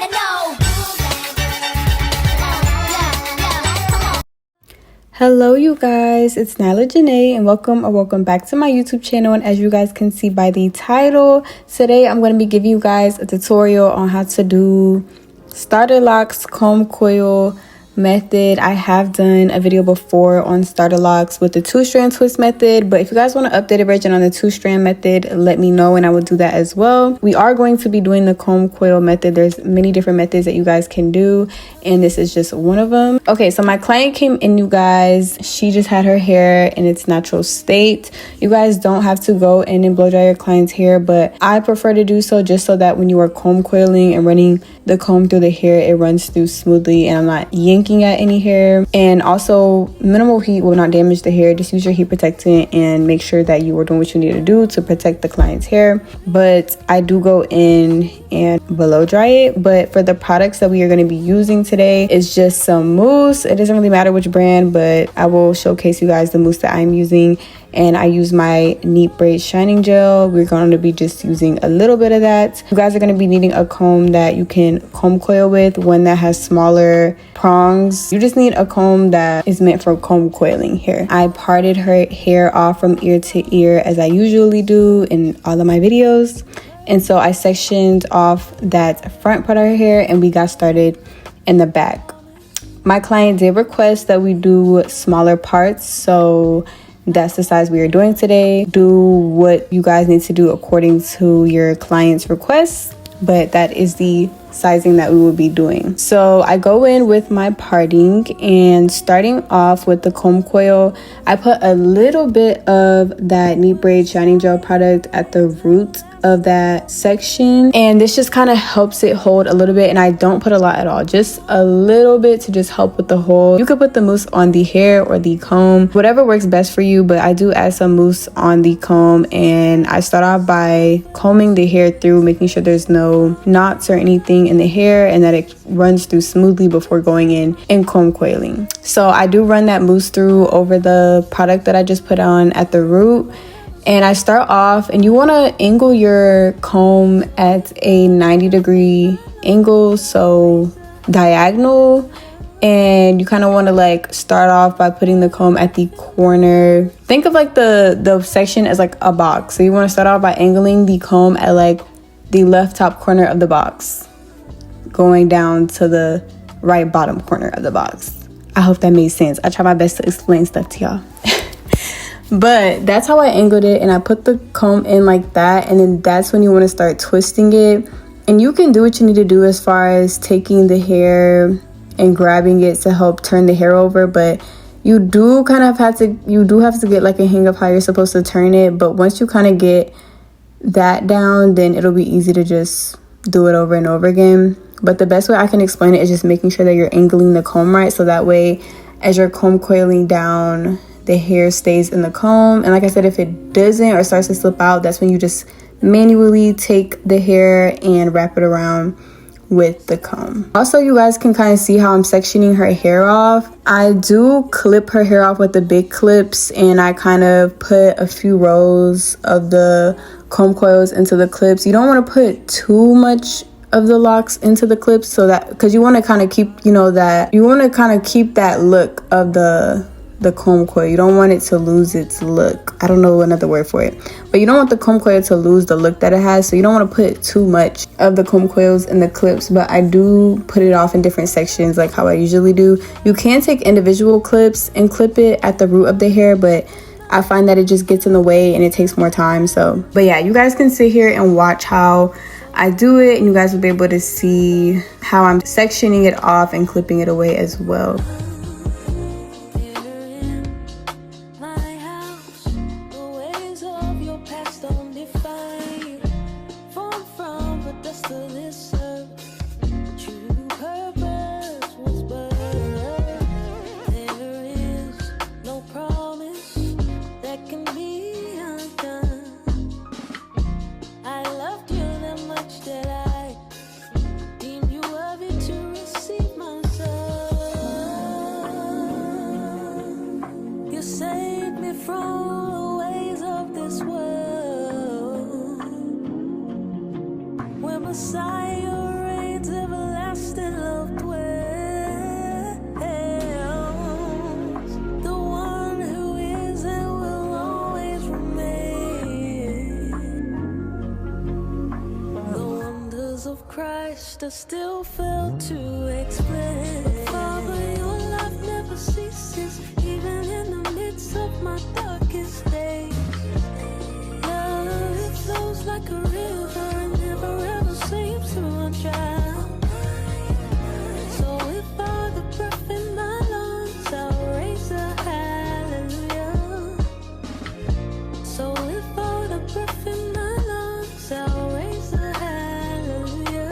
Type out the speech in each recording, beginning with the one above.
wanna know. Hello you guys, it's Nylajai'ne and welcome back to my YouTube channel. And as you guys can see by the title, today I'm going to be giving you guys a tutorial on how to do starter locks comb coil method. I have done a video before on starter locks with the 2-strand twist method, but if you guys want an updated version on the 2-strand method, let me know and I will do that as well. We are going to be doing the comb coil method. There's many different methods that you guys can do, and this is just one of them. Okay, so my client came in, you guys. She just had her hair in its natural state. You guys don't have to go in and blow dry your client's hair, but I prefer to do so just so that when you are comb coiling and running the comb through the hair, it runs through smoothly and I'm not yanking at any hair. And also, minimal heat will not damage the hair. Just use your heat protectant and make sure that you are doing what you need to do to protect the client's hair. But I do go in and blow dry it. But for the products that we are going to be using today, it's just some mousse. It doesn't really matter which brand, but I will showcase you guys the mousse that I'm using. And I use my neat braid shining gel. We're going to be just using a little bit of that. You guys are going to be needing a comb that you can comb coil with, one that has smaller prongs. You just need a comb that is meant for comb coiling hair. I parted her hair off from ear to ear as I usually do in all of my videos. And so I sectioned off that front part of her hair and we got started in the back. My client did request that we do smaller parts, so that's the size we are doing today. Do what you guys need to do according to your client's requests, but that is the sizing that we will be doing. So I go in with my parting, and starting off with the comb coil, I put a little bit of that neat braid shining gel product at the root of that section, and this just kind of helps it hold a little bit. And I don't put a lot at all, just a little bit to just help with the hold. You could put the mousse on the hair or the comb, whatever works best for you, but I do add some mousse on the comb. And I start off by combing the hair through, making sure there's no knots or anything in the hair and that it runs through smoothly before going in and comb coiling. So I do run that mousse through over the product that I just put on at the root. And I start off, and you want to angle your comb at a 90-degree angle, so diagonal. And you kind of want to like start off by putting the comb at the corner. Think of like the section as like a box. So you want to start off by angling the comb at like the left top corner of the box, going down to the right bottom corner of the box. I hope that made sense. I try my best to explain stuff to y'all. But that's how I angled it, and I put the comb in like that, and then that's when you want to start twisting it. And you can do what you need to do as far as taking the hair and grabbing it to help turn the hair over, but you do have to get like a hang of how you're supposed to turn it. But once you kind of get that down, then it'll be easy to just do it over and over again. But the best way I can explain it is just making sure that you're angling the comb right, so that way as you're comb coiling down, the hair stays in the comb. And like I said, if it doesn't or starts to slip out, that's when you just manually take the hair and wrap it around with the comb. Also, you guys can kind of see how I'm sectioning her hair off. I do clip her hair off with the big clips, and I kind of put a few rows of the comb coils into the clips. You don't want to put too much of the locks into the clips, so that because you want to kind of keep that look of the comb coil. You don't want it to lose its look. I don't know another word for it, but you don't want the comb coil to lose the look that it has, so you don't want to put too much of the comb coils in the clips. But I do put it off in different sections like how I usually do. You can take individual clips and clip it at the root of the hair, but I find that it just gets in the way and it takes more time. So but yeah, you guys can sit here and watch how I do it, and you guys will be able to see how I'm sectioning it off and clipping it away as well. Christ, I still fail to explain. But Father, your love never ceases, even in the midst of my darkest days. Love, it flows like a river and never ever seems to run dry. So if all the breath in my lungs, I'll raise a hallelujah. So if all the breath in my lungs, I'll raise a hallelujah.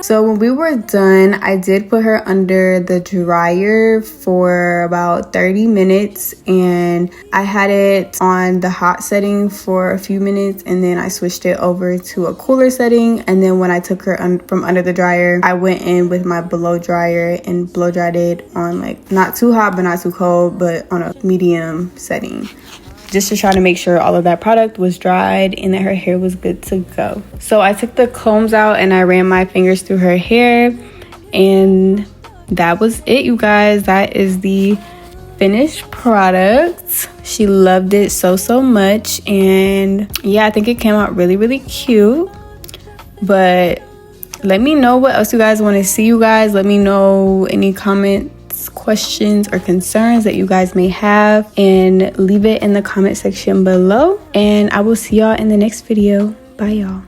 So when we were done, I did put her under the dryer for about 30 minutes, and I had it on the hot setting for a few minutes, and then I switched it over to a cooler setting. And then when I took her from under the dryer, I went in with my blow dryer and blow dried it on, like, not too hot but not too cold, but on a medium setting, just to try to make sure all of that product was dried and that her hair was good to go. So I took the combs out and I ran my fingers through her hair, and that was it, you guys. That is the finished product. She loved it so much, and yeah, I think it came out really cute. But let me know what else you guys want to see, you guys. Let me know any comments, questions, or concerns that you guys may have, and leave it in the comment section below, and I will see y'all in the next video. Bye, y'all.